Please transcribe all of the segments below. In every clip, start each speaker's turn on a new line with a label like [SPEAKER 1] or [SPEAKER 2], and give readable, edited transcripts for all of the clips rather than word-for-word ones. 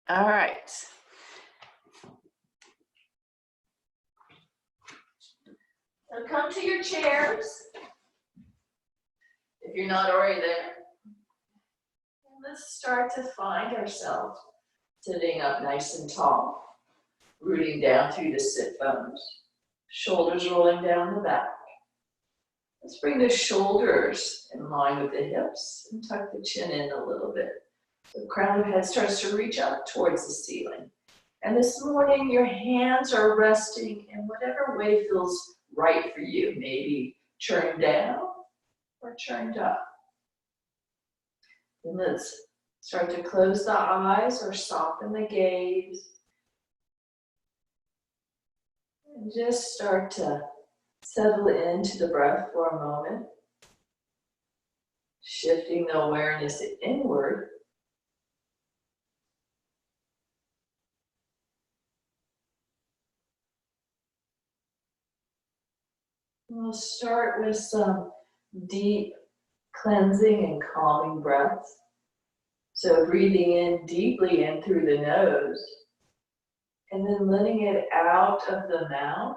[SPEAKER 1] All right. So come to your chairs, if you're not already there. And let's start to find ourselves sitting up nice and tall, rooting down through the sit bones, shoulders rolling down the back. Let's bring the shoulders in line with the hips and tuck the chin in a little bit. The crown of the head starts to reach up towards the ceiling. And this morning, your hands are resting in whatever way feels right for you. Maybe turned down or turned up. And let's start to close the eyes or soften the gaze. And just start to settle into the breath for a moment. Shifting the awareness inward. We'll start with some deep cleansing and calming breaths. So breathing in deeply in through the nose and then letting it out of the mouth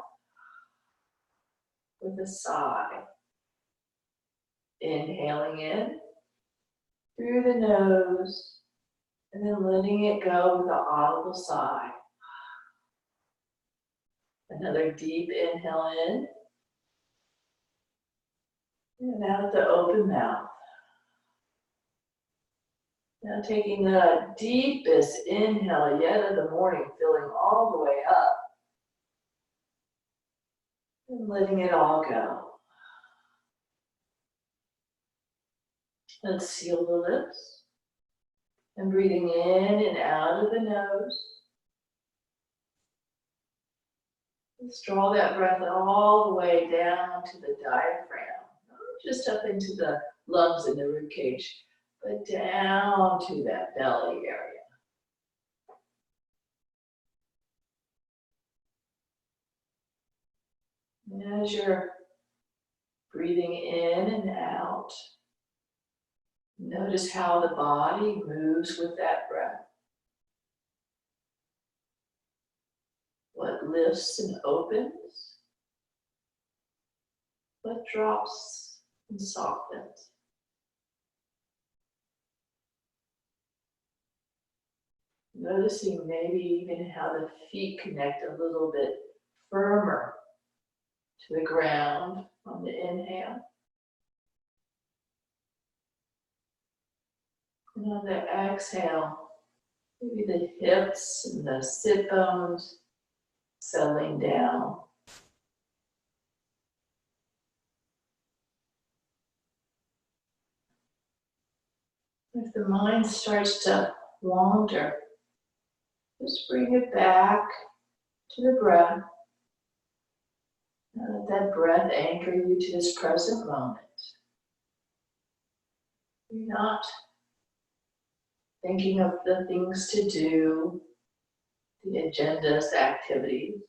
[SPEAKER 1] with a sigh. Inhaling in through the nose and then letting it go with an audible sigh. Another deep inhale in and out the open mouth. Now taking the deepest inhale yet of the morning, filling all the way up. And letting it all go. Let's seal the lips. And breathing in and out of the nose. Let's draw that breath all the way down to the diaphragm. Not just up into the lungs and the ribcage, but down to that belly area. And as you're breathing in and out, notice how the body moves with that breath. What lifts and opens, what drops and softens. Noticing maybe even how the feet connect a little bit firmer to the ground on the inhale. And on the exhale, maybe the hips and the sit bones settling down. If the mind starts to wander, just bring it back to the breath. And let that breath anchor you to this present moment. You're not thinking of the things to do, the agendas, the activities,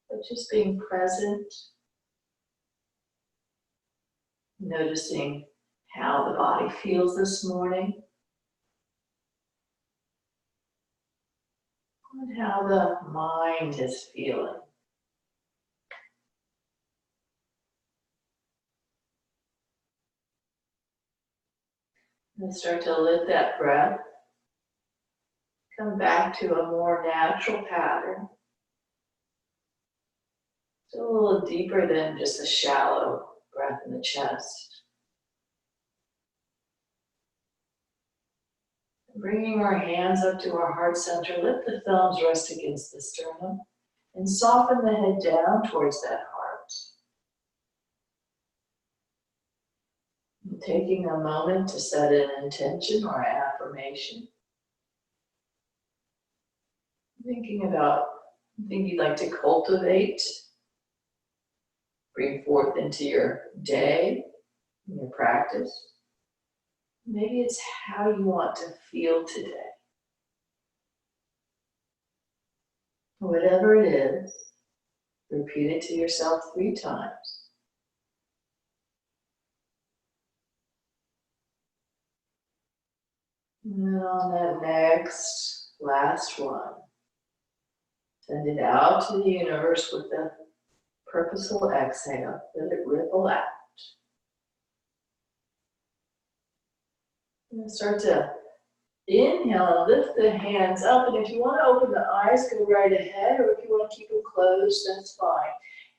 [SPEAKER 1] but just being present, noticing how the body feels this morning, and how the mind is feeling. And start to let that breath come back to a more natural pattern. So a little deeper than just a shallow breath in the chest. Bringing our hands up to our heart center, let the thumbs rest against the sternum and soften the head down towards that heart. And taking a moment to set an intention or affirmation. Thinking about something you'd like to cultivate, bring forth into your day, in your practice. Maybe it's how you want to feel today. Whatever it is, repeat it to yourself 3 times. And on that next, last one, send it out to the universe with the purposeful exhale. Let it ripple out. And start to inhale, lift the hands up. And if you want to open the eyes, go right ahead. Or if you want to keep them closed, that's fine.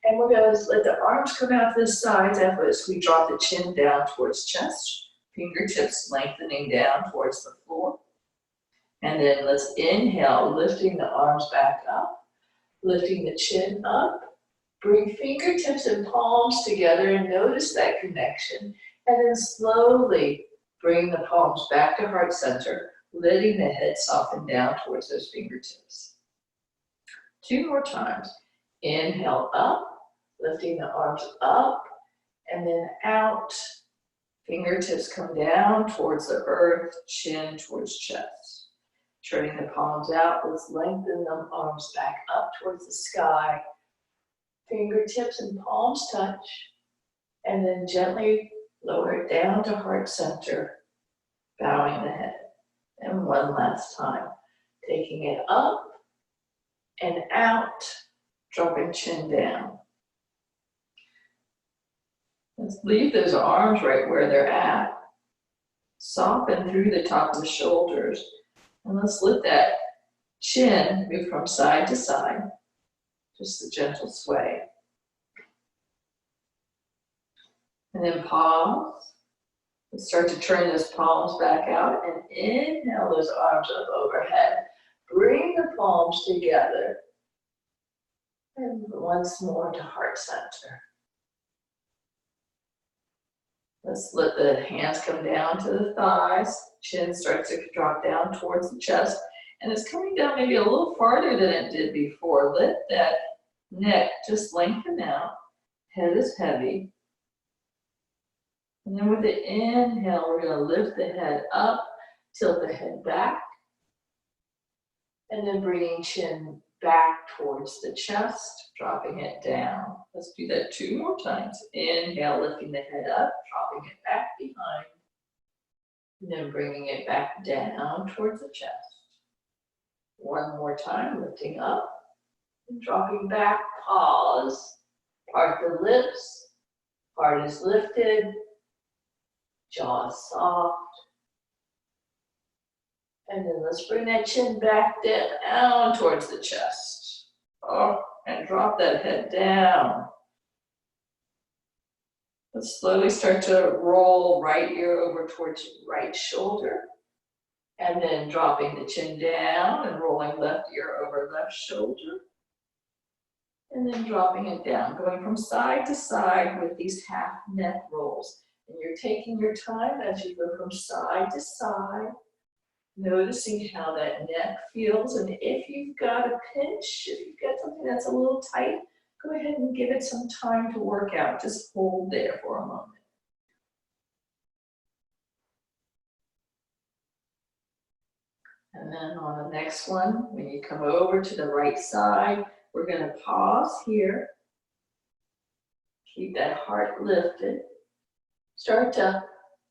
[SPEAKER 1] And we're going to let the arms come out to the sides as we drop the chin down towards chest. Fingertips lengthening down towards the floor. And then let's inhale, lifting the arms back up, lifting the chin up. Bring fingertips and palms together and notice that connection. And then slowly bring the palms back to heart center, letting the head soften down towards those fingertips. 2 more times. Inhale up, lifting the arms up, and then out. Fingertips come down towards the earth, chin towards chest. Turning the palms out, let's lengthen the arms back up towards the sky. Fingertips and palms touch, and then gently lower it down to heart center, bowing the head. And one last time, taking it up and out, dropping chin down. Let's leave those arms right where they're at. Soften through the top of the shoulders. And let's let that chin move from side to side. Just a gentle sway. And then pause. Let's start to turn those palms back out and inhale those arms up overhead. Bring the palms together. And once more to heart center. Let's let the hands come down to the thighs. Chin starts to drop down towards the chest. And it's coming down maybe a little farther than it did before. Let that neck just lengthen out. Head is heavy. And then with the inhale, we're going to lift the head up, tilt the head back. And then bringing chin back towards the chest, dropping it down. Let's do that 2 more times. Inhale, lifting the head up, dropping it back behind. And then bringing it back down towards the chest. 1 more time, lifting up and dropping back. Pause. Part the lips. Heart is lifted. Jaw soft. And then let's bring that chin back down towards the chest. Oh, and drop that head down. Let's slowly start to roll right ear over towards right shoulder. And then dropping the chin down and rolling left ear over left shoulder. And then dropping it down, going from side to side with these half neck rolls. And you're taking your time as you go from side to side, noticing how that neck feels. And if you've got a pinch, if you've got something that's a little tight, go ahead and give it some time to work out. Just hold there for a moment. And then on the next one, when you come over to the right side, we're going to pause here. Keep that heart lifted. Start to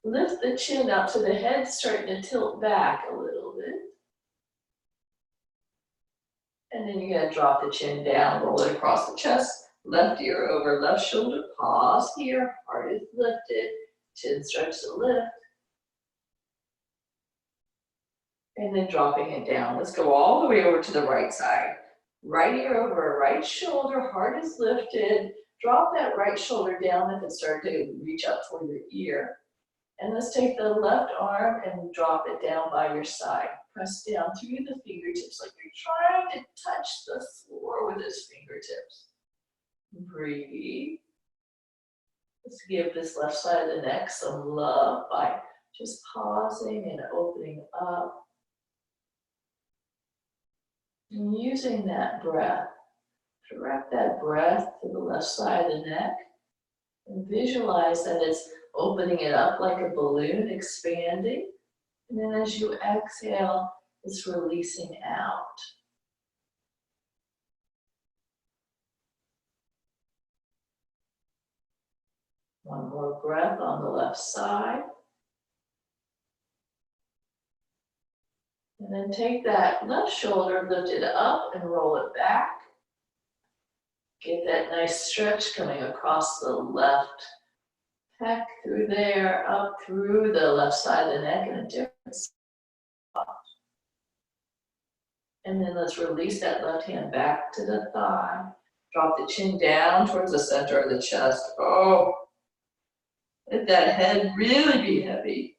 [SPEAKER 1] lift the chin up so the head's starting to tilt back a little bit. And then you're going to drop the chin down, roll it across the chest, left ear over left shoulder. Pause here, heart is lifted, chin starts to lift. And then dropping it down. Let's go all the way over to the right side. Right ear over right shoulder, heart is lifted. Drop that right shoulder down if it started to reach up toward your ear. And let's take the left arm and drop it down by your side. Press down through the fingertips like you're trying to touch the floor with those fingertips. Breathe. Let's give this left side of the neck some love by just pausing and opening up. And using that breath, direct that breath to the left side of the neck and visualize that it's opening it up like a balloon, expanding. And then as you exhale, it's releasing out. One more breath on the left side. And then take that left shoulder, lift it up and roll it back. Get that nice stretch coming across the left pec through there, up through the left side of the neck in a different spot. And then let's release that left hand back to the thigh. Drop the chin down towards the center of the chest. Oh, let that head really be heavy.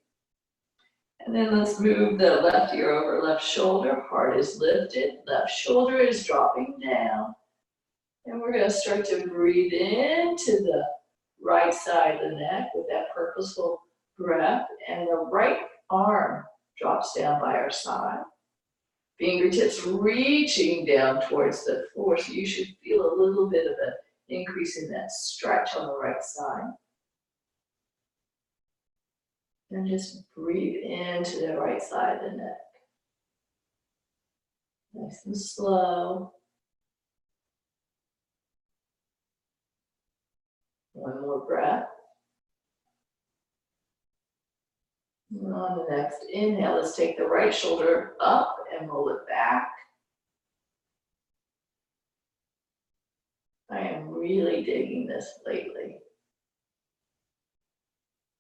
[SPEAKER 1] And then let's move the left ear over left shoulder. Heart is lifted, left shoulder is dropping down. And we're gonna start to breathe into the right side of the neck with that purposeful breath. And the right arm drops down by our side. Fingertips reaching down towards the floor, so you should feel a little bit of an increase in that stretch on the right side. And just breathe into the right side of the neck. Nice and slow. One more breath. And on the next inhale, let's take the right shoulder up and roll it back. I am really digging this lately.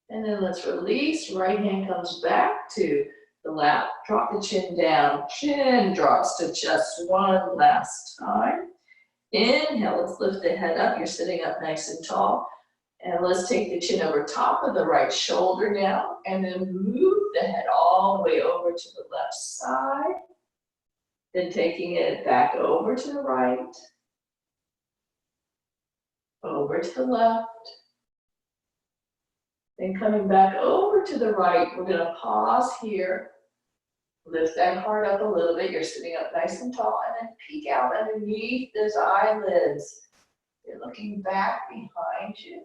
[SPEAKER 1] And then let's release. Right hand comes back to the lap. Drop the chin down. Chin drops to chest one last time. Inhale, let's lift the head up. You're sitting up nice and tall. And let's take the chin over top of the right shoulder now. And then move the head all the way over to the left side. Then taking it back over to the right. Over to the left. Then coming back over to the right, we're gonna pause here. Lift that heart up a little bit. You're sitting up nice and tall, and then peek out underneath those eyelids. You're looking back behind you.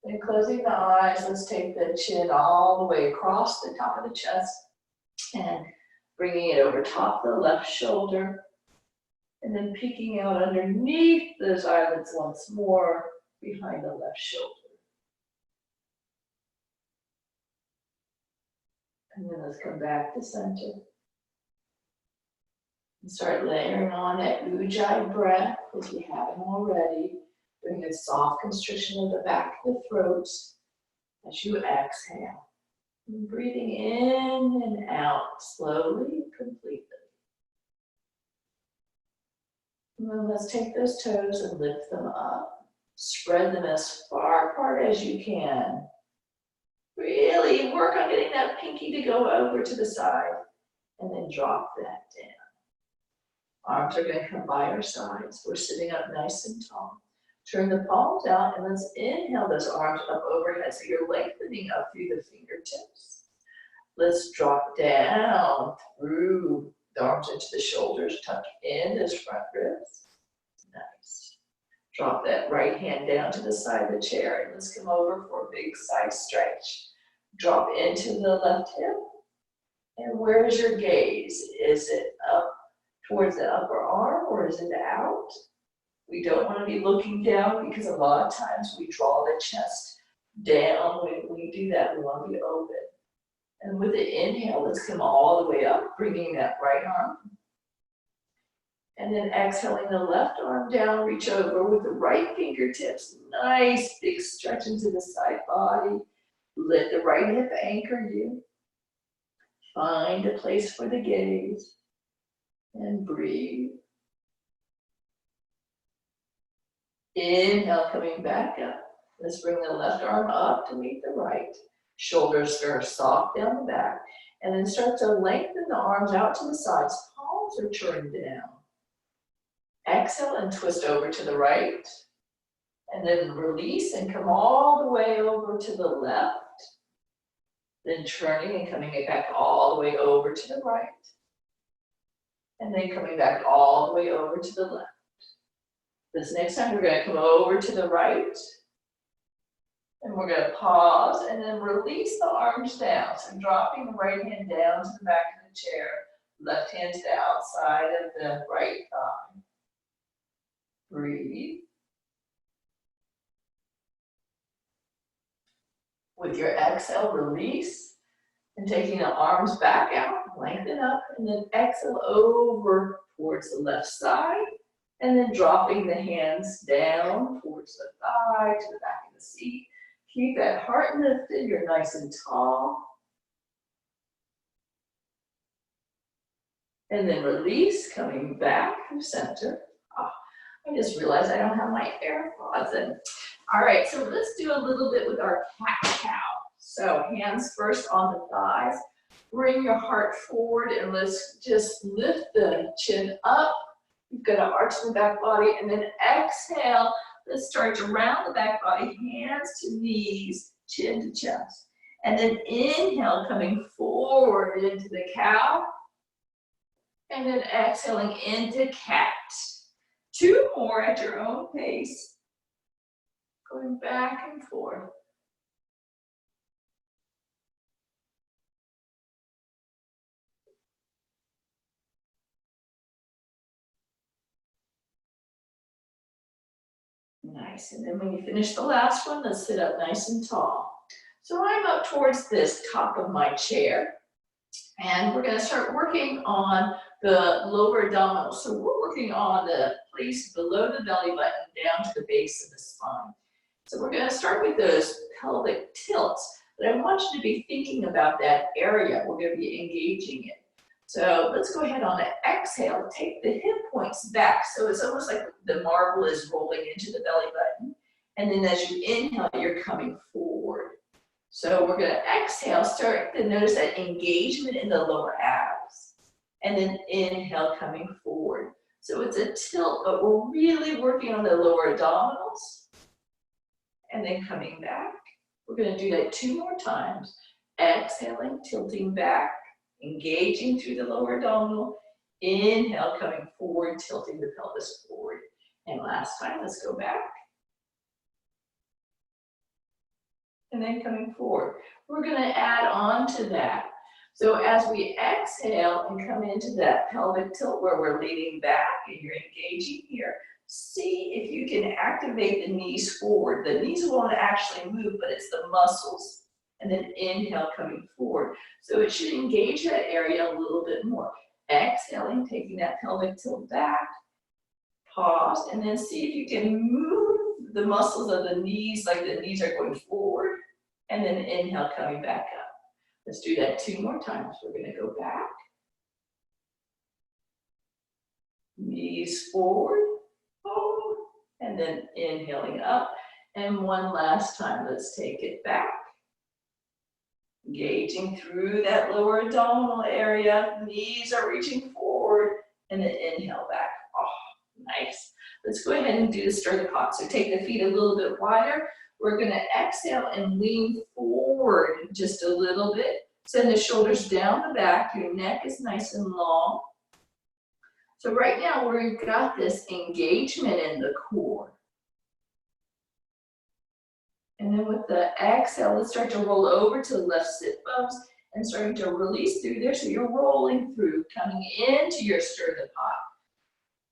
[SPEAKER 1] Then closing the eyes, let's take the chin all the way across the top of the chest and bringing it over top of the left shoulder. And then peeking out underneath those eyelids once more behind the left shoulder. And then let's come back to center. And start layering on that Ujjayi breath if you haven't already. Bring a soft constriction of the back of the throat as you exhale. And breathing in and out slowly, completely. And then let's take those toes and lift them up. Spread them as far apart as you can. Really work on getting that pinky to go over to the side and then drop that down. Arms are going to come by our sides. We're sitting up nice and tall. Turn the palms out and let's inhale those arms up overhead so you're lengthening up through the fingertips. Let's drop down through the arms into the shoulders, tuck in those front ribs. Nice. Drop that right hand down to the side of the chair and let's come over for a big side stretch. Drop into the left hip. And where is your gaze? Is it up towards the upper arm or is it out? We don't want to be looking down because a lot of times we draw the chest down. When we do that, we want to be open. And with the inhale, let's come all the way up, bringing that right arm. And then exhaling the left arm down, reach over with the right fingertips. Nice big stretch into the side body. Let the right hip anchor you. Find a place for the gaze. And breathe. Inhale, coming back up. Let's bring the left arm up to meet the right. Shoulders are soft down the back. And then start to lengthen the arms out to the sides. Palms are turned down. Exhale and twist over to the right. And then release and come all the way over to the left. Then turning and coming back all the way over to the right. And then coming back all the way over to the left. This next time we're going to come over to the right. And we're going to pause and then release the arms down. So dropping the right hand down to the back of the chair. Left hand to the outside of the right thigh. Breathe. With your exhale, release. And taking the arms back out, lengthen up, and then exhale over towards the left side. And then dropping the hands down towards the thigh, to the back of the seat. Keep that heart lifted, you're nice and tall. And then release, coming back to center. Oh, I just realized I don't have my AirPods in. All right, so let's do a little bit with our cat-cow. So hands first on the thighs. Bring your heart forward and let's just lift the chin up. You've got to arch the back body and then exhale. Let's start around the back body, hands to knees, chin to chest. And then inhale, coming forward into the cow. And then exhaling into cat. 2 more at your own pace. Going back and forth. Nice, and then when you finish the last one, let's sit up nice and tall. So I'm up towards this top of my chair, and we're gonna start working on the lower abdominals. So we're working on the place below the belly button down to the base of the spine. So we're gonna start with those pelvic tilts, but I want you to be thinking about that area we're gonna be engaging in. So let's go ahead on an exhale, take the hip points back. So it's almost like the marble is rolling into the belly button. And then as you inhale, you're coming forward. So we're gonna exhale, start to notice that engagement in the lower abs. And then inhale, coming forward. So it's a tilt, but we're really working on the lower abdominals. And then coming back. We're gonna do that 2 more times. Exhaling, tilting back. Engaging through the lower abdominal, inhale, coming forward, tilting the pelvis forward. And last time, let's go back. And then coming forward. We're gonna add on to that. So as we exhale and come into that pelvic tilt where we're leaning back and you're engaging here, see if you can activate the knees forward. The knees won't actually move, but it's the muscles. And then inhale, coming forward. So it should engage that area a little bit more. Exhaling, taking that pelvic tilt back. Pause, and then see if you can move the muscles of the knees, like the knees are going forward. And then inhale, coming back up. Let's do that 2 more times. We're gonna go back. Knees forward, forward, and then inhaling up. And one last time, let's take it back. Engaging through that lower abdominal area, knees are reaching forward, and then inhale back. Oh, nice. Let's go ahead and do the stir the pot. So take the feet a little bit wider. We're gonna exhale and lean forward just a little bit. Send the shoulders down the back, your neck is nice and long. So right now we've got this engagement in the core. And then with the exhale, let's start to roll over to the left sit bones and starting to release through there. So you're rolling through, coming into your stir the pot.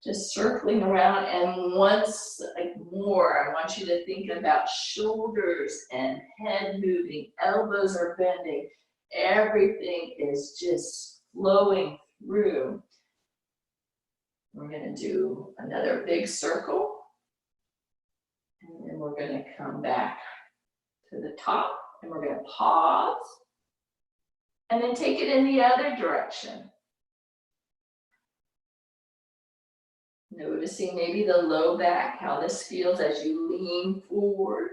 [SPEAKER 1] Just circling around, and once more, I want you to think about shoulders and head moving, elbows are bending. Everything is just flowing through. We're gonna do another big circle. And then we're gonna come back to the top, and we're gonna pause. And then take it in the other direction. Noticing maybe the low back, how this feels as you lean forward.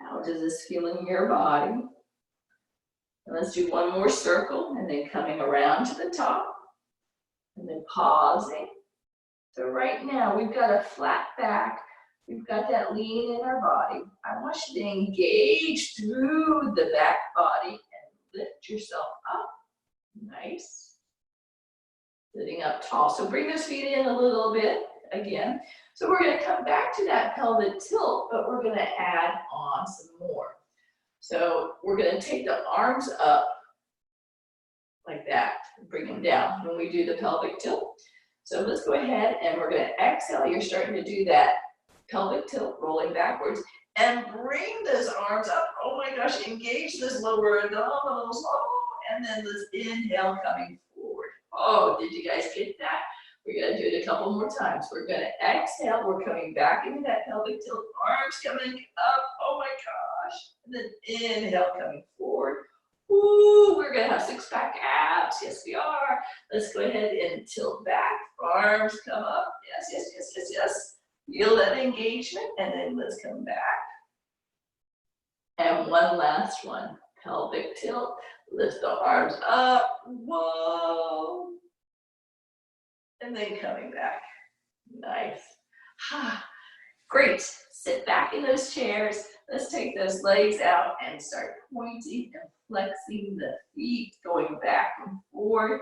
[SPEAKER 1] How does this feel in your body? And let's do one more circle, and then coming around to the top, and then pausing. So right now, we've got a flat back. We've got that lean in our body. I want you to engage through the back body and lift yourself up. Nice. Sitting up tall. So bring those feet in a little bit again. So we're going to come back to that pelvic tilt, but we're going to add on some more. So we're going to take the arms up like that, bring them down when we do the pelvic tilt. So let's go ahead and we're going to exhale. You're starting to do that pelvic tilt, rolling backwards. And bring those arms up. Oh my gosh, engage those lower abdominals. Oh, and then let's inhale, coming forward. Oh, did you guys get that? We're gonna do it a couple more times. We're gonna exhale, we're coming back into that pelvic tilt, arms coming up, oh my gosh. And then inhale, coming forward. Ooh, we're gonna have six-pack abs, yes we are. Let's go ahead and tilt back, arms come up, yes, yes, yes, yes, yes. Feel that engagement, and then let's come back. And one last one, pelvic tilt, lift the arms up, whoa. And then coming back, nice. Great, sit back in those chairs. Let's take those legs out and start pointing and flexing the feet, going back and forth.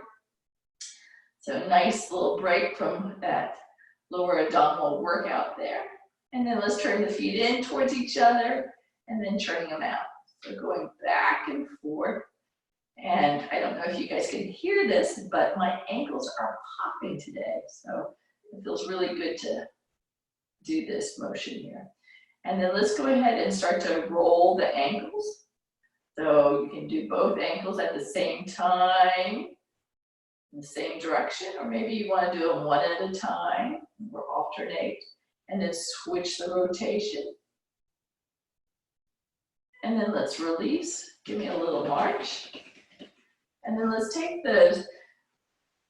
[SPEAKER 1] So nice little break from that lower abdominal workout there. And then let's turn the feet in towards each other and then turning them out. So going back and forth. And I don't know if you guys can hear this, but my ankles are popping today. So it feels really good to do this motion here. And then let's go ahead and start to roll the ankles. So you can do both ankles at the same time, in the same direction, or maybe you want to do them one at a time or alternate, and then switch the rotation. And then let's release, give me a little march. And then let's take those,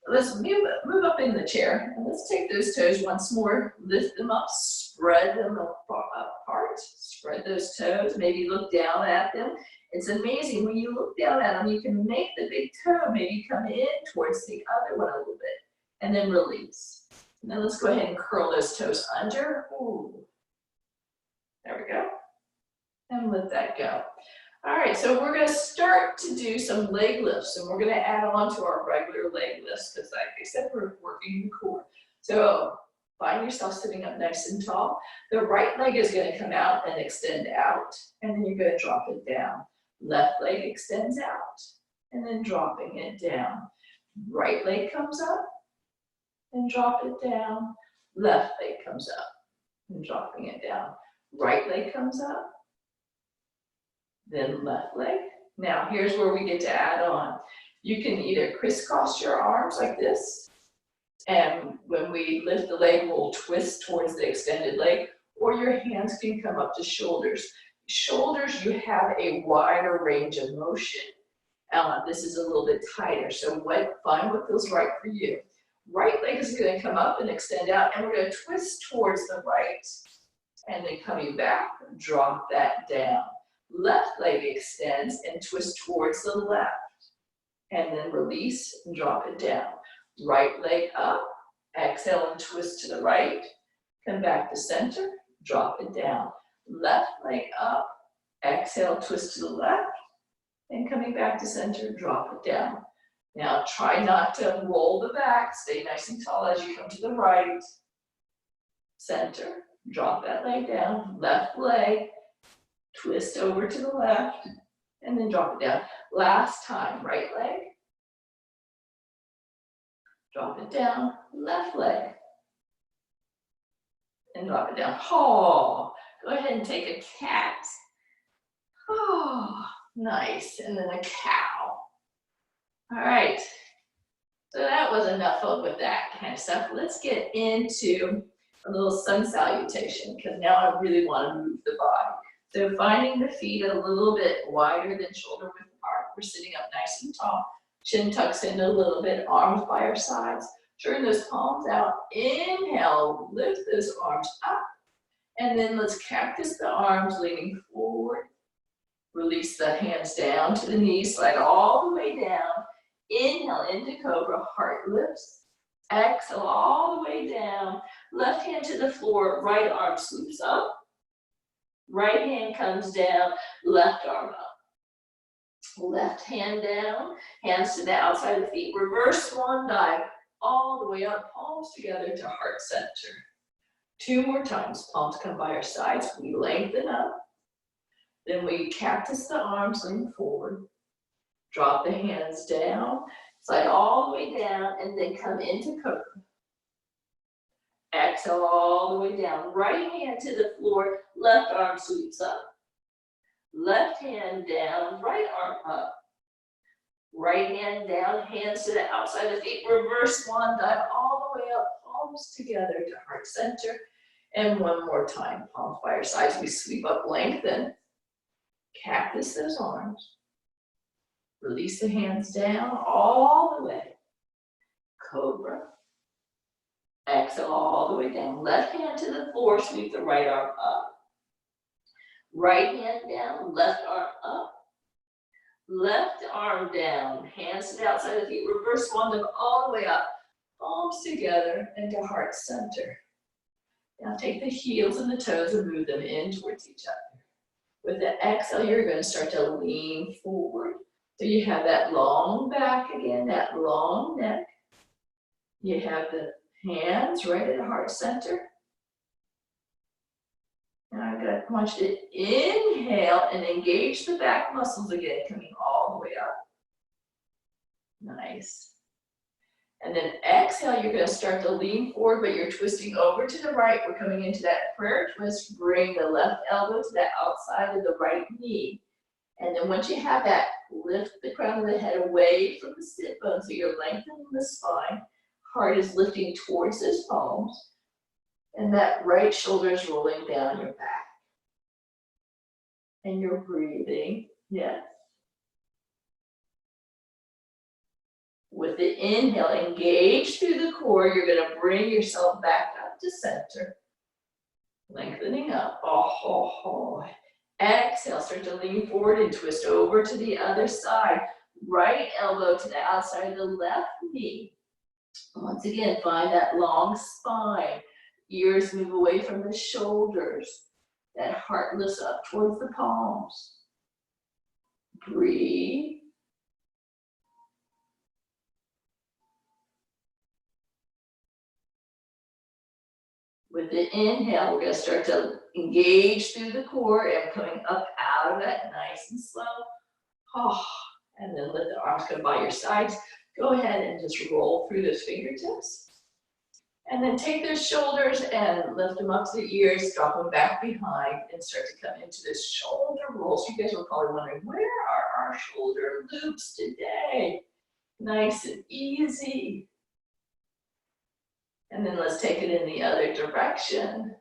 [SPEAKER 1] let's move up in the chair, and let's take those toes once more, lift them up, spread them apart, spread those toes, maybe look down at them. It's amazing, when you look down at them, you can make the big toe maybe come in towards the other one a little bit, and then release. And then let's go ahead and curl those toes under. Ooh. There we go. And let that go. All right, so we're gonna start to do some leg lifts, and we're gonna add on to our regular leg lifts, because like I said, we're working the core. So find yourself sitting up nice and tall. The right leg is gonna come out and extend out, and then you're gonna drop it down. Left leg extends out, and then dropping it down. Right leg comes up, and drop it down. Left leg comes up, and dropping it down. Right leg comes up, then left leg. Now here's where we get to add on. You can either crisscross your arms like this, and when we lift the leg, we'll twist towards the extended leg, or your hands can come up to shoulders. Shoulders, you have a wider range of motion. This is a little bit tighter, so find what feels right for you. Right leg is gonna come up and extend out, and we're gonna twist towards the right, and then coming back, drop that down. Left leg extends and twist towards the left, and then release and drop it down. Right leg up, exhale and twist to the right, come back to center, drop it down. Left leg up, exhale, twist to the left, and coming back to center, drop it down. Now try not to roll the back, stay nice and tall as you come to the right, center, drop that leg down, left leg, twist over to the left, and then drop it down. Last time, right leg, drop it down, left leg, and drop it down. Oh, go ahead and take a cat. Oh, nice, and then a cow. All right, so that was enough fun with that kind of stuff. Let's get into a little sun salutation, because now I really want to move the body. So finding the feet a little bit wider than shoulder width apart. We're sitting up nice and tall. Chin tucks in a little bit, arms by our sides. Turn those palms out. Inhale, lift those arms up. And then let's cactus the arms, leaning forward. Release the hands down to the knees, slide all the way down. Inhale into cobra, heart lifts. Exhale all the way down. Left hand to the floor, right arm sweeps up. Right hand comes down, left arm up. Left hand down, hands to the outside of the feet. Reverse swan dive, all the way up, palms together to heart center. 2 more times, palms come by our sides, we lengthen up. Then we cactus the arms, lean forward. Drop the hands down, slide all the way down, and then come into cobra. Exhale all the way down. Right hand to the floor, left arm sweeps up. Left hand down, right arm up. Right hand down, hands to the outside of the feet. Reverse swan dive all the way up, palms together to heart center. And one more time, palms by your sides. We sweep up, lengthen. Cactus those arms. Release the hands down all the way. Cobra. Exhale all the way down. Left hand to the floor, sweep the right arm up. Right hand down, left arm up. Left arm down, hands to the outside of the feet. Reverse swan dive all the way up. Palms together into heart center. Now take the heels and the toes and move them in towards each other. With the exhale, you're going to start to lean forward. So you have that long back again, that long neck. You have the hands right at the heart center. Now I want you to inhale and engage the back muscles again, coming all the way up. Nice. And then exhale, you're going to start to lean forward, but you're twisting over to the right. We're coming into that prayer twist. Bring the left elbow to the outside of the right knee. And then once you have that, lift the crown of the head away from the sit bone, so you're lengthening the spine. Heart is lifting towards those palms. And that right shoulder is rolling down your back. And you're breathing, yes. With the inhale, engage through the core. You're going to bring yourself back up to center. Lengthening up. Oh. Exhale, start to lean forward and twist over to the other side. Right elbow to the outside of the left knee. Once again, find that long spine. Ears move away from the shoulders. That heart lifts up towards the palms. Breathe. With the inhale, we're going to start to engage through the core and coming up out of that nice and slow. Oh, and then let the arms come by your sides. Go ahead and just roll through those fingertips. And then take those shoulders and lift them up to the ears, drop them back behind, and start to come into this shoulder roll. So you guys are probably wondering, where are our shoulder loops today? Nice and easy. And then let's take it in the other direction.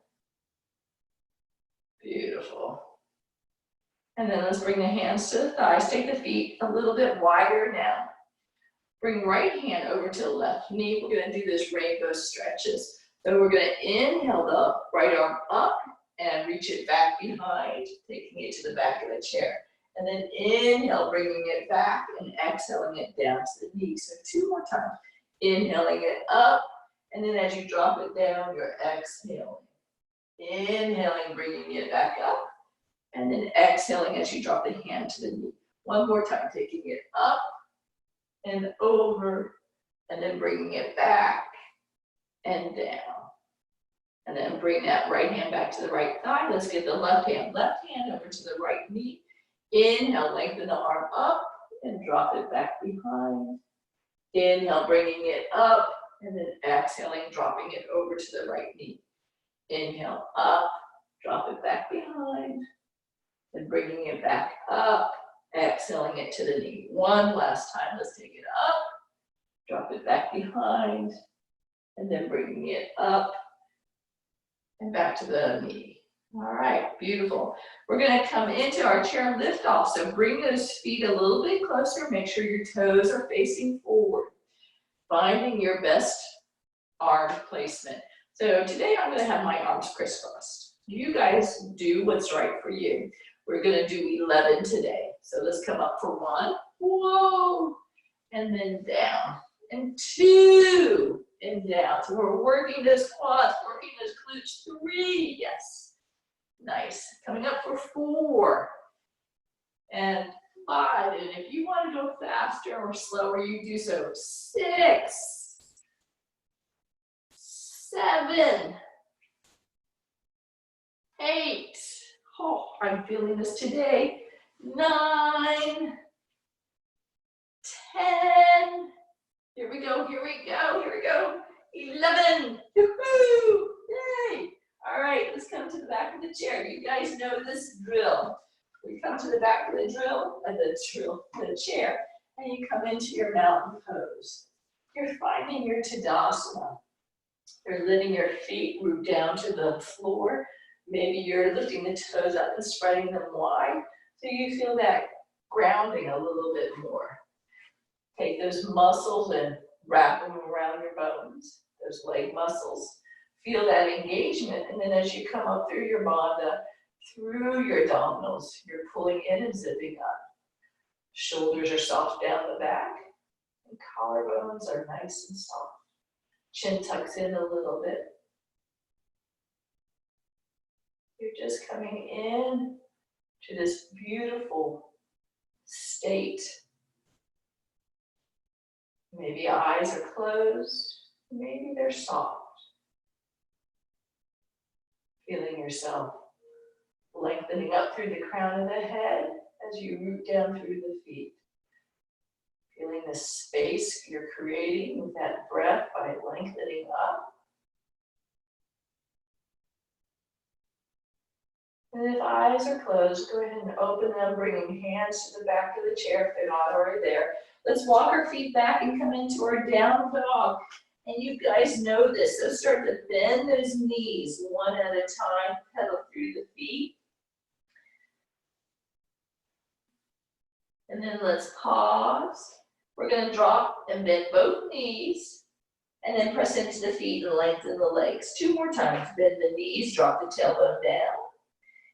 [SPEAKER 1] Beautiful. And then let's bring the hands to the thighs. Take the feet a little bit wider now. Bring right hand over to the left knee. We're going to do this rainbow stretches. So we're going to inhale the right arm up and reach it back behind, taking it to the back of the chair. And then inhale, bringing it back and exhaling it down to the knee. So 2 more times. Inhaling it up. And then as you drop it down, you're exhaling. Inhaling, bringing it back up. And then exhaling as you drop the hand to the knee. 1 more time, taking it up and over, and then bringing it back and down. And then bring that right hand back to the right thigh. Let's get the left hand over to the right knee. Inhale, lengthen the arm up and drop it back behind. Inhale, bringing it up, and then exhaling, dropping it over to the right knee. Inhale, up, drop it back behind, and bringing it back up, exhaling it to the knee. 1 last time, let's take it up, drop it back behind, and then bringing it up, and back to the knee. All right, beautiful. We're gonna come into our chair lift off, so bring those feet a little bit closer, make sure your toes are facing forward. Finding your best arm placement. So today I'm going to have my arms crisscrossed. You guys do what's right for you. We're going to do 11 today. So let's come up for 1. Whoa. And then down. And 2. And down. So we're working those quads, working those glutes. 3. Yes. Nice. Coming up for 4. And 5, and if you want to go faster or slower, you do so. 6, 7, 8. Oh, I'm feeling this today. 9, 10. Here we go. 11. 11. Woohoo! Yay! All right, let's come to the back of the chair. You guys know this drill. We come to the back of the the chair, and you come into your mountain pose. You're finding your Tadasana. You're letting your feet root down to the floor. Maybe you're lifting the toes up and spreading them wide, so you feel that grounding a little bit more. Take those muscles and wrap them around your bones, those leg muscles. Feel that engagement, and then as you come up through your bandha, through your abdominals, you're pulling in and zipping up. Shoulders are soft down the back, and collarbones are nice and soft. Chin tucks in a little bit. You're just coming in to this beautiful state. Maybe eyes are closed, maybe they're soft. Feeling yourself lengthening up through the crown of the head as you root down through the feet. Feeling the space you're creating with that breath by lengthening up. And if eyes are closed, go ahead and open them, bringing hands to the back of the chair if they're not already there. Let's walk our feet back and come into our down dog. And you guys know this, so start to bend those knees one at a time, pedal through the feet. And then let's pause. We're gonna drop and bend both knees, and then press into the feet and lengthen the legs. 2 more times, bend the knees, drop the tailbone down,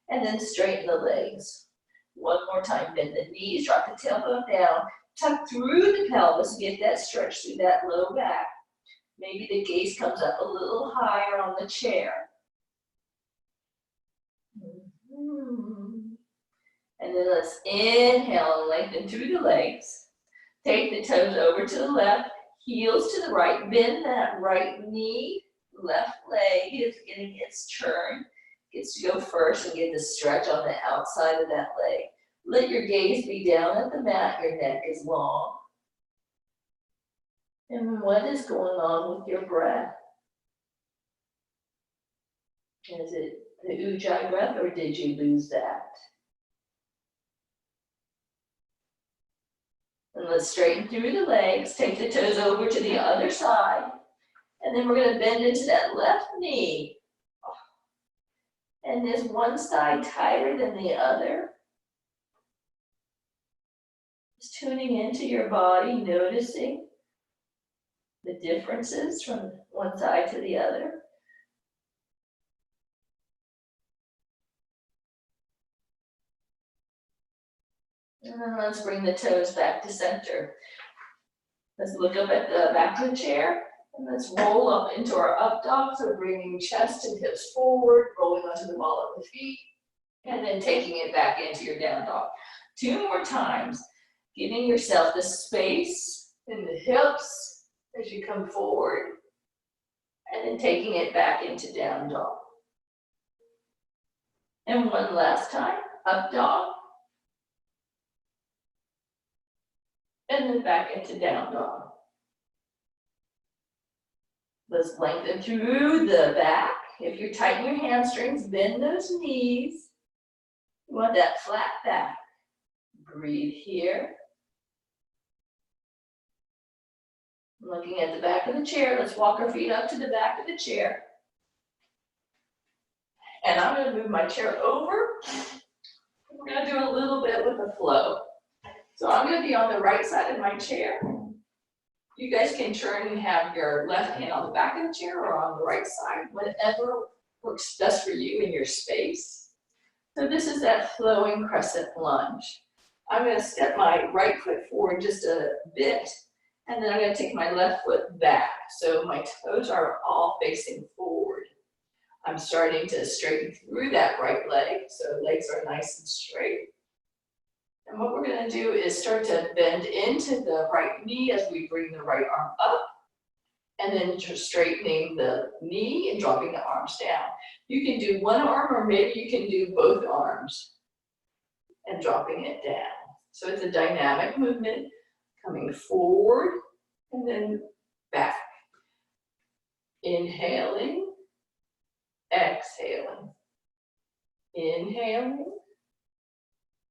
[SPEAKER 1] and then straighten the legs. 1 more time, bend the knees, drop the tailbone down, tuck through the pelvis, get that stretch through that low back. Maybe the gaze comes up a little higher on the chair. And then let's inhale and lengthen through the legs. Take the toes over to the left, heels to the right, bend that right knee, left leg is getting its turn. Gets to go first and get the stretch on the outside of that leg. Let your gaze be down at the mat, your neck is long. And what is going on with your breath? Is it the Ujjayi breath, or did you lose that? And let's straighten through the legs, take the toes over to the other side, and then we're going to bend into that left knee. And is one side tighter than the other? Just tuning into your body, noticing the differences from one side to the other. And then let's bring the toes back to center. Let's look up at the back of the chair, and let's roll up into our up dog. So bringing chest and hips forward, rolling onto the ball of the feet, and then taking it back into your down dog. 2 more times, giving yourself the space in the hips as you come forward, and then taking it back into down dog. And one last time, up dog, and then back into down dog. Let's lengthen through the back. If you're tight in your hamstrings, bend those knees. You want that flat back. Breathe here. Looking at the back of the chair, let's walk our feet up to the back of the chair. And I'm going to move my chair over. We're going to do a little bit with a flow. So I'm going to be on the right side of my chair. You guys can turn and have your left hand on the back of the chair or on the right side, whatever works best for you in your space. So this is that flowing crescent lunge. I'm going to step my right foot forward just a bit, and then I'm going to take my left foot back. So my toes are all facing forward. I'm starting to straighten through that right leg, so legs are nice and straight. And what we're going to do is start to bend into the right knee as we bring the right arm up, and then just straightening the knee and dropping the arms down. You can do one arm, or maybe you can do both arms and dropping it down. So it's a dynamic movement, coming forward and then back. Inhaling, exhaling. Inhaling,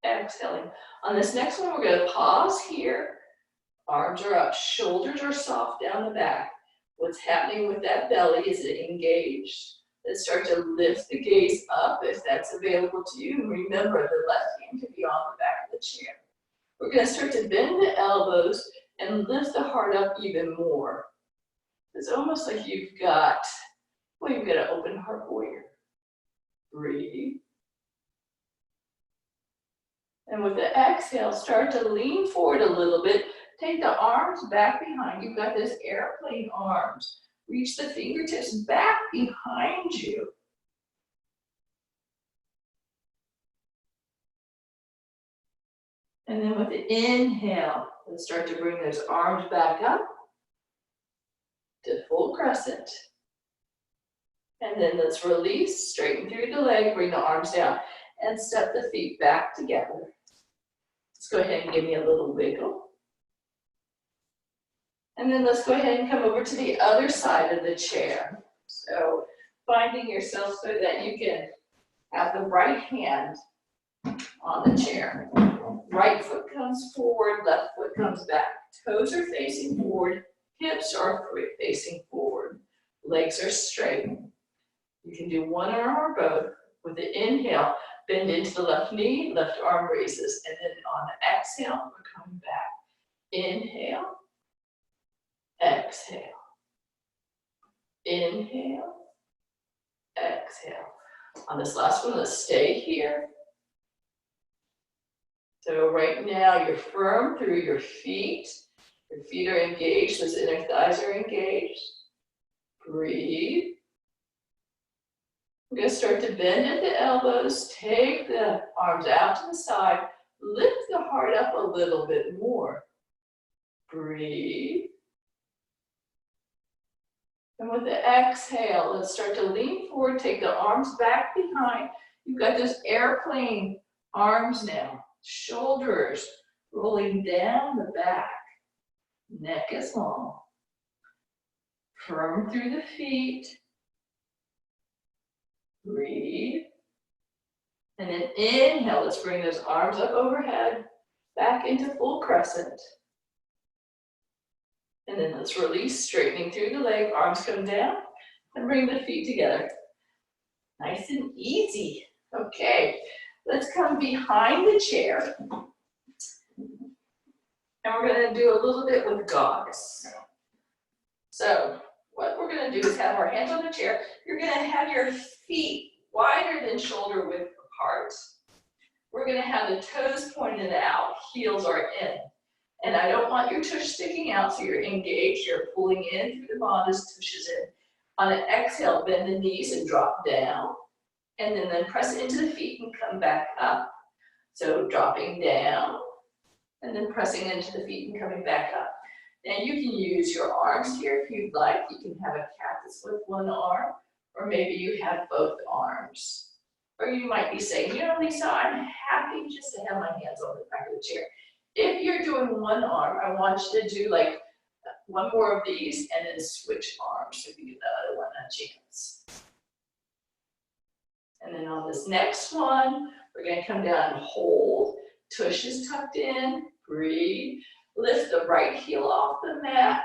[SPEAKER 1] exhaling. On this next one, we're gonna pause here. Arms are up, shoulders are soft down the back. What's happening with that belly? Is it engaged? Let's start to lift the gaze up if that's available to you. Remember, the left hand can be on the back of the chair. We're gonna start to bend the elbows and lift the heart up even more. It's almost like you've got an open heart warrior. Breathe. And with the exhale, start to lean forward a little bit. Take the arms back behind. You've got this airplane arms. Reach the fingertips back behind you. And then with the inhale, let's start to bring those arms back up to full crescent. And then let's release, straighten through the leg, bring the arms down, and step the feet back together. Let's go ahead and give me a little wiggle. And then let's go ahead and come over to the other side of the chair. So finding yourself so that you can have the right hand on the chair. Right foot comes forward, left foot comes back. Toes are facing forward, hips are facing forward. Legs are straight. You can do one arm or both. With the inhale, bend into the left knee, left arm raises. And then on the exhale, we're coming back. Inhale, exhale. Inhale, exhale. On this last one, let's stay here. So right now, you're firm through your feet. Your feet are engaged, those inner thighs are engaged. Breathe. We're going to start to bend at the elbows, take the arms out to the side, lift the heart up a little bit more. Breathe. And with the exhale, let's start to lean forward, take the arms back behind. You've got those airplane arms now. Shoulders rolling down the back. Neck is long. Firm through the feet. Breathe. And then inhale, let's bring those arms up overhead, back into full crescent. And then let's release, straightening through the leg, arms come down, and bring the feet together. Nice and easy. Okay, let's come behind the chair. And we're gonna do a little bit with goddess. So what we're gonna do is have our hands on the chair. You're gonna have your feet wider than shoulder width apart. We're gonna have the toes pointed out, heels are in. And I don't want your tush sticking out, so you're engaged, you're pulling in through the bodice, tush is in. On an exhale, bend the knees and drop down. And then press into the feet and come back up. So dropping down, and then pressing into the feet and coming back up. Now you can use your arms here if you'd like. You can have a cactus with one arm, or maybe you have both arms. Or you might be saying, you know, Lisa, I'm happy just to have my hands on the back of the chair. If you're doing one arm, I want you to do like one more of these and then switch arms so you give the other one a chance. And then on this next one, we're going to come down and hold. Tush is tucked in. Breathe. Lift the right heel off the mat.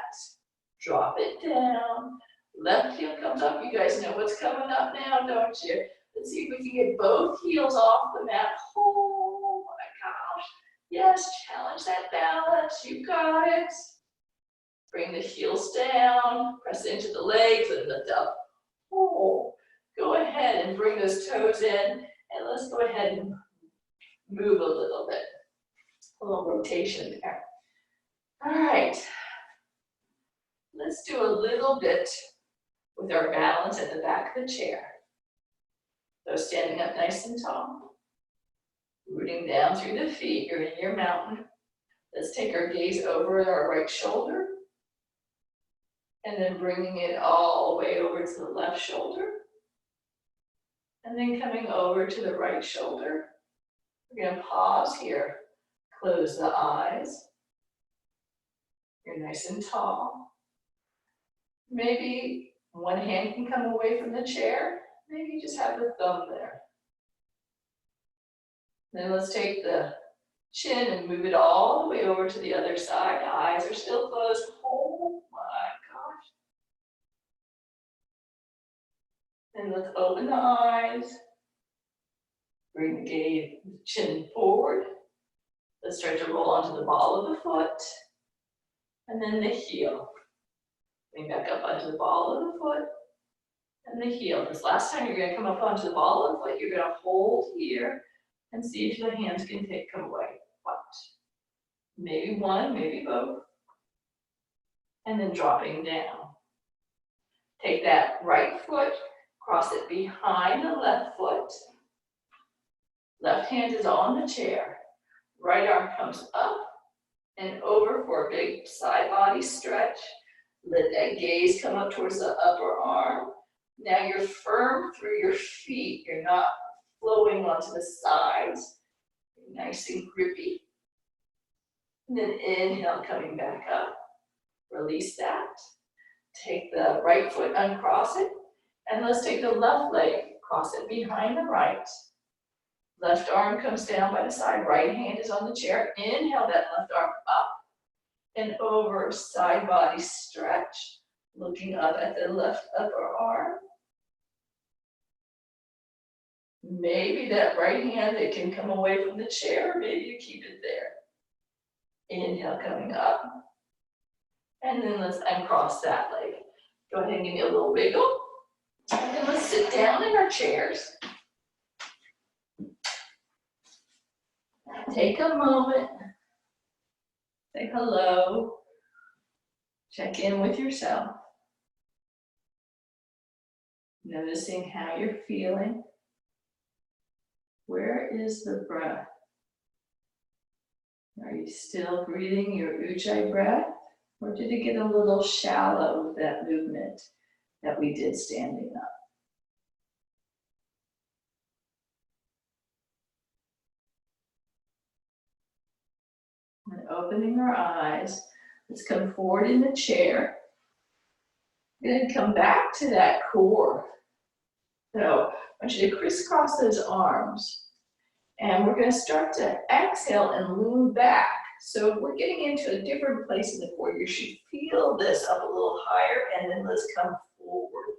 [SPEAKER 1] Drop it down. Left heel comes up. You guys know what's coming up now, don't you? Let's see if we can get both heels off the mat. Oh my gosh. Yes, challenge that balance. You got it. Bring the heels down. Press into the legs and lift up. Oh, go ahead and bring those toes in. And let's go ahead and move a little bit. A little rotation there. All right. Let's do a little bit with our balance at the back of the chair. So standing up nice and tall. Rooting down through the feet, you're in your mountain. Let's take our gaze over our right shoulder. And then bringing it all the way over to the left shoulder. And then coming over to the right shoulder. We're going to pause here. Close the eyes. You're nice and tall. Maybe One hand can come away from the chair. Maybe you just have the thumb there. Then let's take the chin and move it all the way over to the other side. Eyes are still closed. Oh my gosh. And let's open the eyes. Bring the chin forward. Let's start to roll onto the ball of the foot. And then the heel. Bring back up onto the ball of the foot. And the heel. This last time you're going to come up onto the ball of the foot. You're going to hold here and see if the hands can come away. What? Maybe one, maybe both. And then dropping down. Take that right foot, cross it behind the left foot. Left hand is on the chair. Right arm comes up and over for a big side body stretch. Let that gaze come up towards the upper arm. Now you're firm through your feet. You're not flowing onto the sides. You're nice and grippy. And then inhale, coming back up. Release that. Take the right foot, uncross it. And let's take the left leg, cross it behind the right. Left arm comes down by the side, right hand is on the chair. Inhale that left arm up and over, side body stretch. Looking up at the left upper arm. Maybe that right hand, it can come away from the chair, maybe you keep it there. Inhale, coming up. And then let's uncross that leg. Go ahead and give me a little wiggle. And then let's sit down in our chairs. Take a moment. Say hello. Check in with yourself. Noticing how you're feeling. Where is the breath? Are you still breathing your Ujjayi breath? Or did it get a little shallow with that movement that we did standing up? And opening our eyes, let's come forward in the chair. Then come back to that core. So I want you to crisscross those arms. And we're going to start to exhale and lean back. So we're getting into a different place in the core. You should feel this up a little higher, and then let's come forward.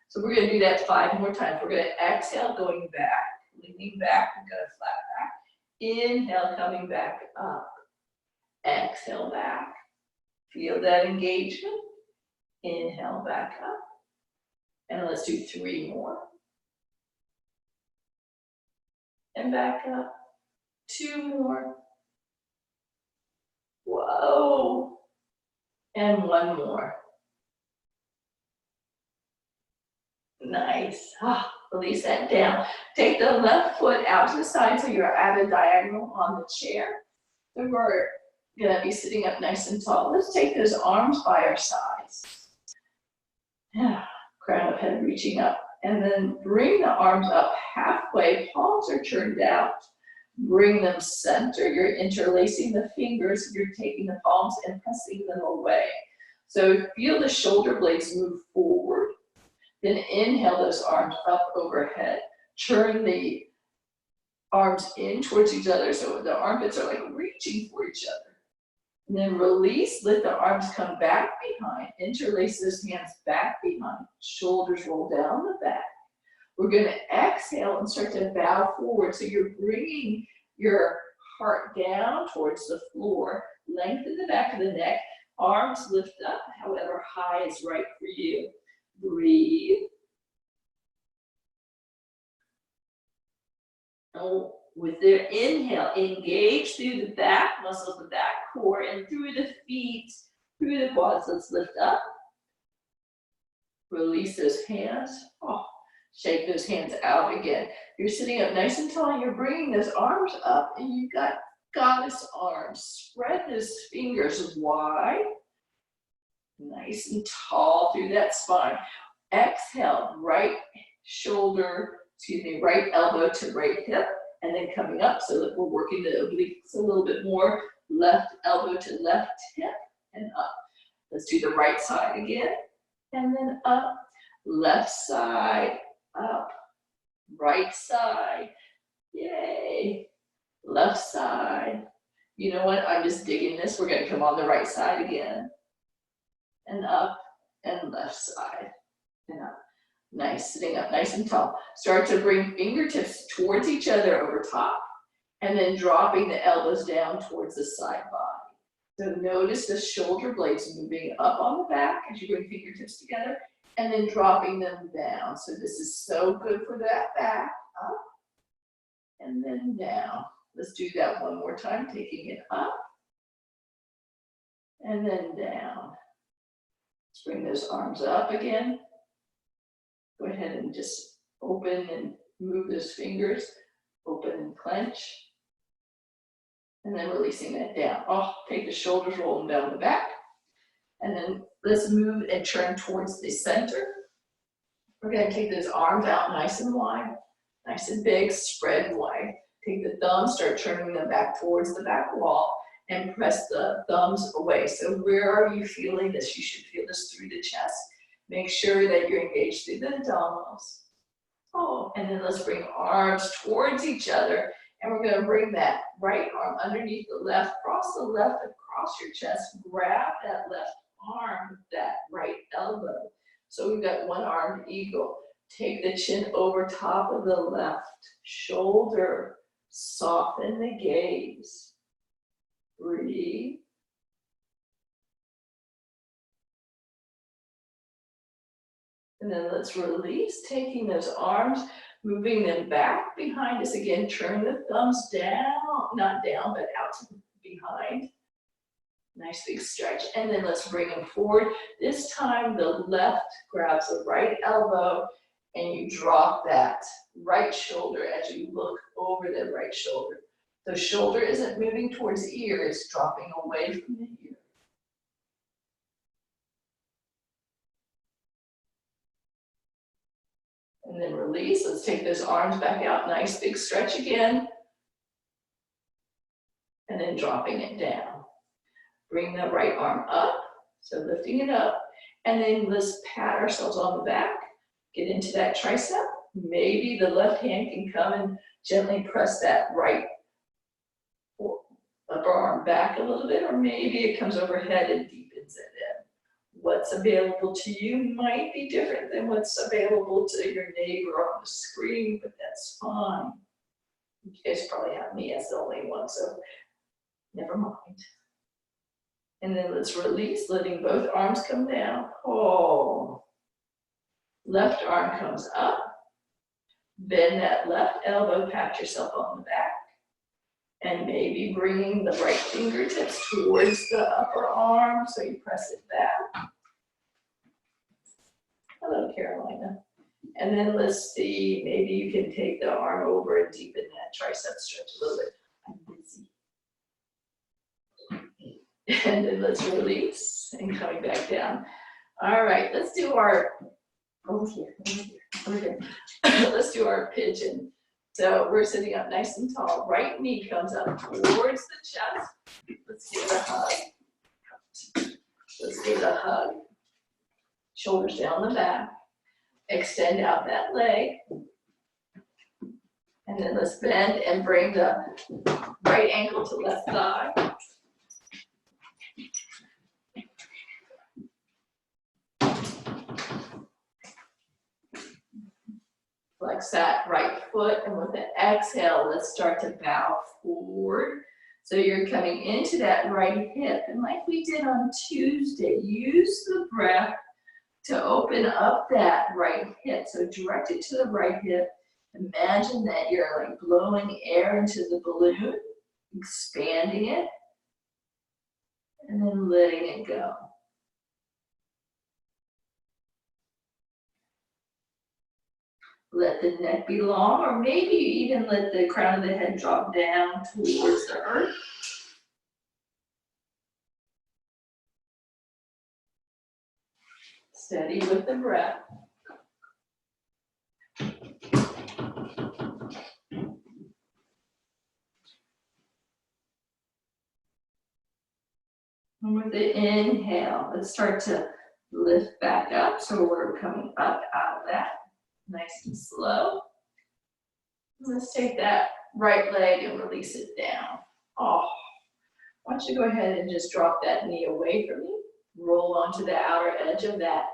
[SPEAKER 1] So we're going to do that 5 more times. We're going to exhale, going back, leaning back, we're going to flat back. Inhale, coming back up. Exhale back. Feel that engagement. Inhale back up. And let's do 3 more. And back up. 2 more. Whoa. And 1 more. Nice. Release that down. Take the left foot out to the side so you're at a diagonal on the chair. So we're going to be sitting up nice and tall. Let's take those arms by our sides. Crown of head reaching up. And then bring the arms up halfway. Palms are turned out. Bring them center. You're interlacing the fingers. You're taking the palms and pressing them away. So feel the shoulder blades move forward. Then inhale those arms up overhead. Turn the arms in towards each other so the armpits are like reaching for each other. And then release, let the arms come back behind. Interlace those hands back behind. Shoulders roll down the back. We're going to exhale and start to bow forward. So you're bringing your heart down towards the floor. Lengthen the back of the neck. Arms lift up, however high is right for you. Breathe. Oh, with their inhale, engage through the back muscles, the back core, and through the feet, through the quads. Let's lift up. Release those hands. Shake those hands out again. You're sitting up nice and tall. You're bringing those arms up, and you've got goddess arms. Spread those fingers wide. Nice and tall through that spine. Exhale, right elbow to right hip. And then coming up so that we're working the obliques a little bit more. Left elbow to left hip and up. Let's do the right side again. And then up. Left side, up. Right side, yay. Left side. You know what, I'm just digging this. We're gonna come on the right side again. And up, and left side, and up. Nice, sitting up nice and tall. Start to bring fingertips towards each other over top, and then dropping the elbows down towards the side body. So notice the shoulder blades moving up on the back as you bring fingertips together, and then dropping them down. So this is so good for that back, up, and then down. Let's do that one more time, taking it up, and then down. Let's bring those arms up again. Go ahead and just open and move those fingers, open and clench. And then releasing that down. Oh, take the shoulders, roll them down the back. And then let's move and turn towards the center. We're gonna take those arms out nice and wide, nice and big, spread wide. Take the thumbs, start turning them back towards the back wall and press the thumbs away. So where are you feeling this? You should feel this through the chest. Make sure that you're engaged through the abdominals. Oh, and then let's bring arms towards each other. And we're gonna bring that right arm underneath the left, cross the left across your chest, grab that left arm with that right elbow. So we've got one armed eagle. Take the chin over top of the left shoulder. Soften the gaze. Breathe. And then let's release, taking those arms, moving them back behind us again. Turn the thumbs down, not down, but out to behind. Nice big stretch. And then let's bring them forward. This time the left grabs the right elbow and you drop that right shoulder as you look over the right shoulder. The shoulder isn't moving towards the ear, it's dropping away from the ear. And then release. Let's take those arms back out. Nice big stretch again. And then dropping it down. Bring the right arm up. So lifting it up. And then let's pat ourselves on the back. Get into that tricep. Maybe the left hand can come and gently press that right upper arm back a little bit. Or maybe it comes overhead and deepens it in. What's available to you might be different than what's available to your neighbor on the screen, but that's fine. You guys probably have me as the only one, so never mind. And then let's release, letting both arms come down. Oh. Left arm comes up. Bend that left elbow, pat yourself on the back. And maybe bringing the right fingertips towards the upper arm, so you press it back. Hello, Carolina. And then let's see, maybe you can take the arm over and deepen that tricep stretch a little bit. I'm busy. And then let's release and coming back down. All right, let's do our, over here. Let's do our pigeon. So we're sitting up nice and tall. Right knee comes up towards the chest. Let's give it a hug. Let's give it a hug. Shoulders down the back. Extend out that leg. And then let's bend and bring the right ankle to left thigh. Flex that right foot, and with an exhale, let's start to bow forward. So you're coming into that right hip, and like we did on Tuesday, use the breath to open up that right hip. So direct it to the right hip. Imagine that you're like blowing air into the balloon, expanding it, and then letting it go. Let the neck be long, or maybe even let the crown of the head drop down towards the earth. Steady with the breath. And with the inhale, let's start to Lift back up, so we're coming up out of that, nice and slow. Let's take that right leg and release it down. Oh, why don't you go ahead and just drop that knee away from you. Roll onto the outer edge of that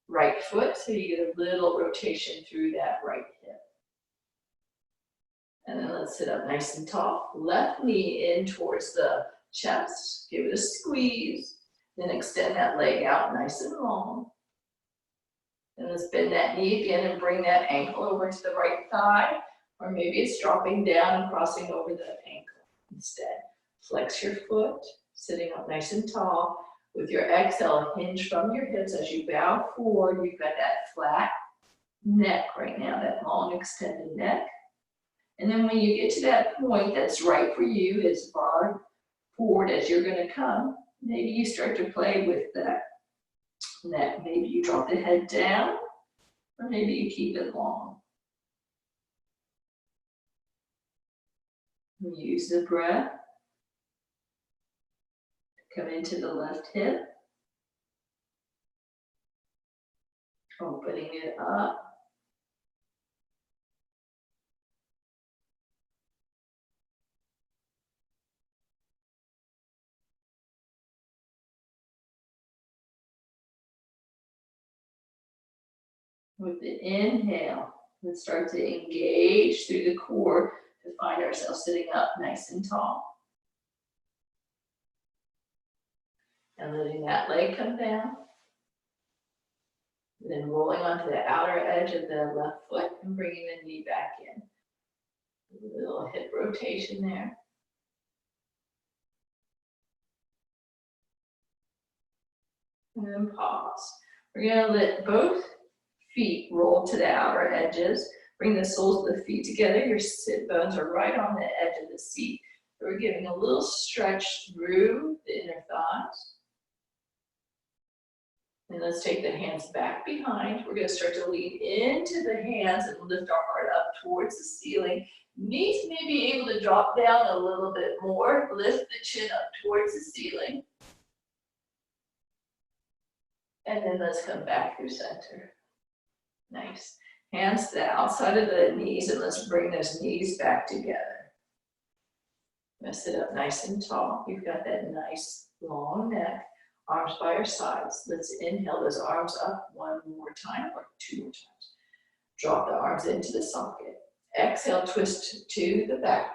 [SPEAKER 1] right foot so you get a little rotation through that right hip. And then let's sit up nice and tall. Left knee in towards the chest. Give it a squeeze. Then extend that leg out nice and long. And let's bend that knee again and bring that ankle over to the right thigh. Or maybe it's dropping down and crossing over the ankle instead. Flex your foot, sitting up nice and tall. With your exhale, hinge from your hips as you bow forward. You've got that flat neck right now, that long extended neck. And then when you get to that point that's right for you, as far forward as you're going to come, maybe you start to play with that neck. Maybe you drop the head down, or maybe you keep it long. Use the breath. Come into the left hip. Opening it up. With the inhale, let's start to engage through the core to find ourselves sitting up nice and tall. And letting that leg come down. And then rolling onto the outer edge of the left foot and bringing the knee back in. A little hip rotation there. And then pause. We're going to let both feet roll to the outer edges. Bring the soles of the feet together. Your sit bones are right on the edge of the seat. So we're giving a little stretch through the inner thighs. And let's take the hands back behind. We're going to start to lean into the hands and lift our heart up towards the ceiling. Knees may be able to drop down a little bit more. Lift the chin up towards the ceiling. And then let's come back through center. Nice. Hands to the outside of the knees, and let's bring those knees back together. I'm going to sit up nice and tall. You've got that nice long neck. Arms by our sides. Let's inhale those arms up one more time or two more times. Drop the arms into the socket. Exhale, twist to the back.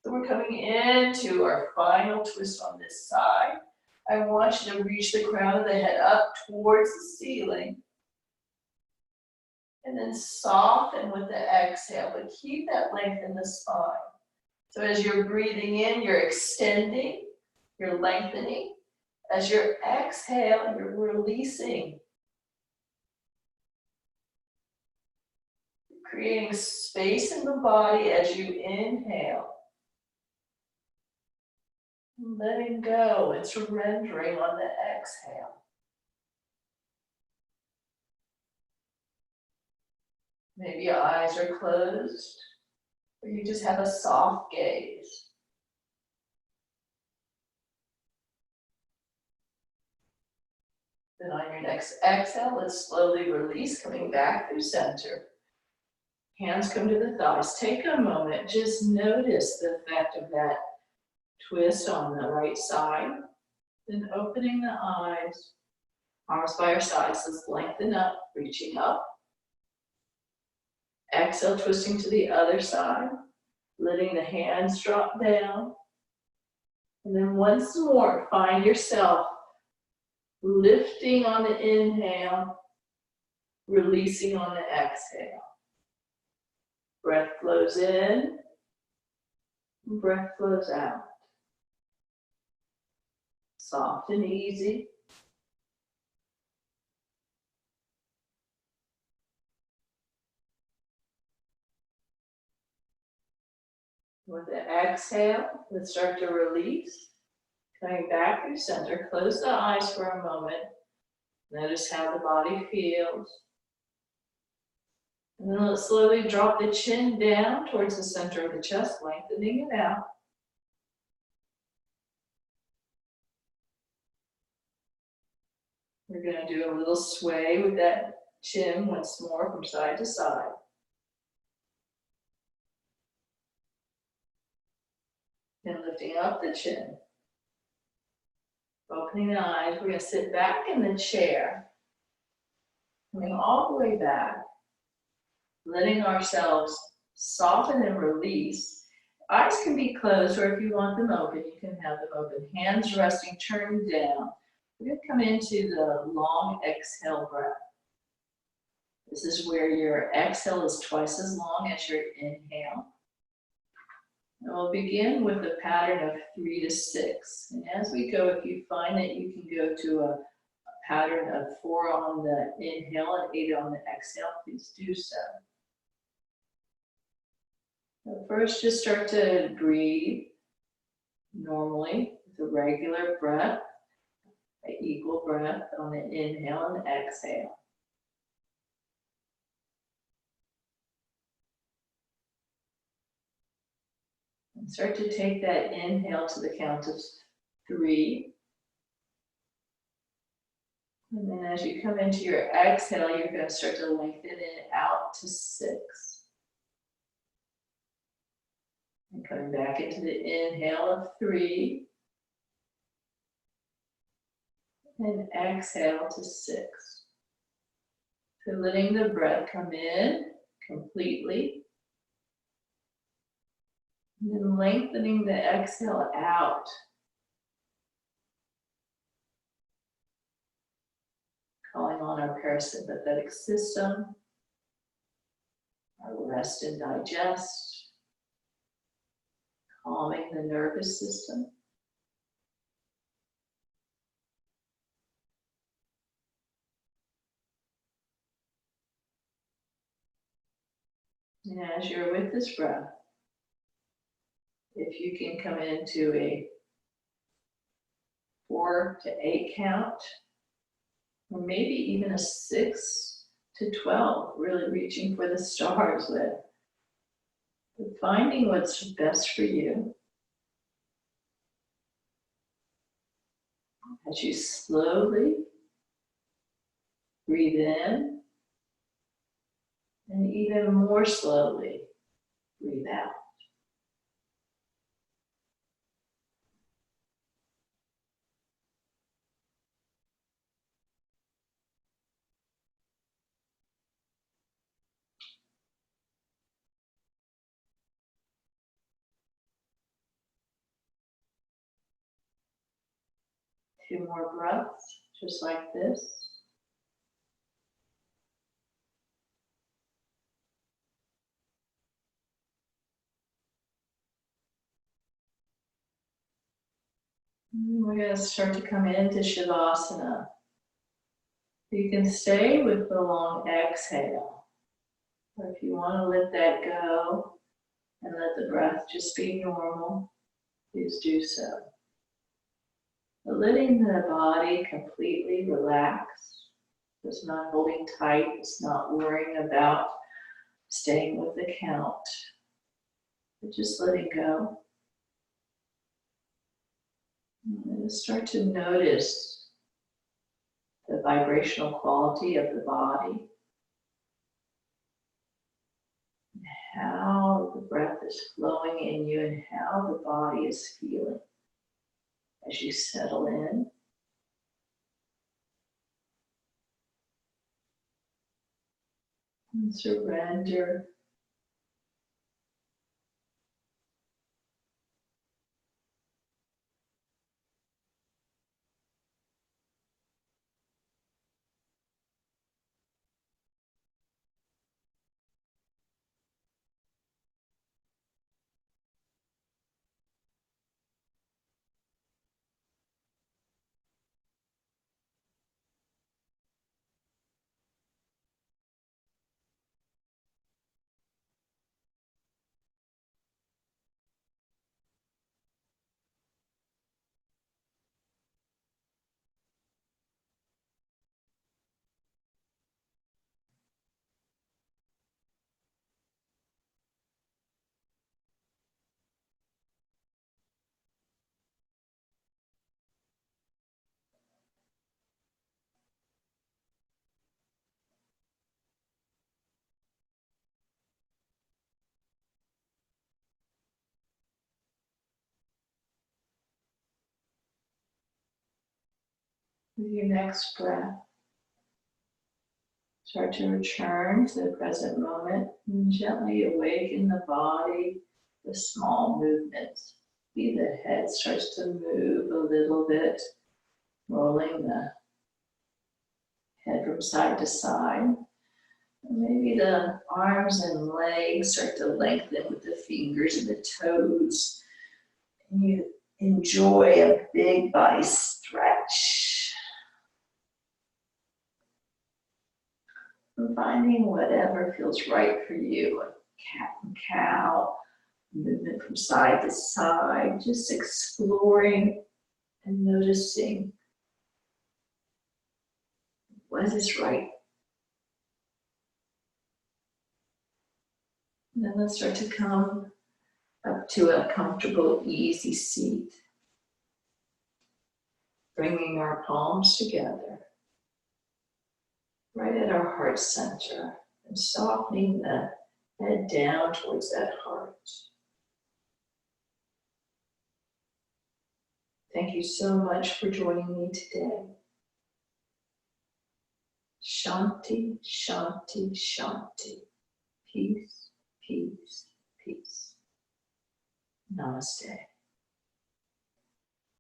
[SPEAKER 1] So we're coming into our final twist on this side. I want you to reach the crown of the head up towards the ceiling. And then soften with the exhale, but keep that length in the spine. So as you're breathing in, you're extending, you're lengthening. As you exhale, you're releasing. Creating space in the body as you inhale. Letting go and surrendering on the exhale. Maybe your eyes are closed, or you just have a soft gaze. Then on your next exhale, let's slowly release, coming back through center. Hands come to the thighs. Take a moment, just notice the effect of that twist on the right side. Then opening the eyes, arms by our sides. Let's lengthen up, reaching up. Exhale, twisting to the other side, letting the hands drop down. And then once more, find yourself lifting on the inhale, releasing on the exhale. Breath flows in, breath flows out. Soft and easy. With the exhale, let's start to release. Coming back through center, close the eyes for a moment. Notice how the body feels. And then let's slowly drop the chin down towards the center of the chest, lengthening it out. We're gonna do a little sway with that chin once more from side to side. Then lifting up the chin. Opening the eyes, we're gonna sit back in the chair. Coming all the way back. Letting ourselves soften and release. Eyes can be closed, or if you want them open, you can have them open. Hands resting, turned down. We're gonna come into the long exhale breath. This is where your exhale is twice as long as your inhale. And we'll begin with a pattern of 3 to 6. And as we go, if you find that you can go to a pattern of 4 on the inhale and 8 on the exhale, please do so. So first, just start to breathe normally with a regular breath, an equal breath on the inhale and exhale. And start to take that inhale to the count of 3. And then as you come into your exhale, you're going to start to lengthen it out to 6. And coming back into the inhale of 3. And exhale to 6. So letting the breath come in completely. And then lengthening the exhale out. Calling on our parasympathetic system, our rest and digest, calming the nervous system. And as you're with this breath, if you can come into a 4 to 8 count, or maybe even a 6 to 12, really reaching for the stars with. But finding what's best for you. As you slowly breathe in, and even more slowly breathe out. 2 more breaths, just like this. And we're going to start to come into Shavasana. You can stay with the long exhale. Or if you want to let that go and let the breath just be normal, please do so. But letting the body completely relax. It's not holding tight. It's not worrying about staying with the count. But just letting go. And start to notice the vibrational quality of the body. How the breath is flowing in you and how the body is feeling as you settle in. And surrender. With your next breath, start to return to the present moment and gently awaken the body with small movements. Maybe the head starts to move a little bit, rolling the head from side to side. Maybe the arms and legs start to lengthen with the fingers and the toes. And you enjoy a big body stretch. And finding whatever feels right for you. A cat and cow, movement from side to side, just exploring and noticing what is right. And then let's start to come up to a comfortable, easy seat. Bringing our palms together, right at our heart center, and softening the head down towards that heart. Thank you so much for joining me today. Shanti, Shanti, Shanti. Peace, peace, peace. Namaste.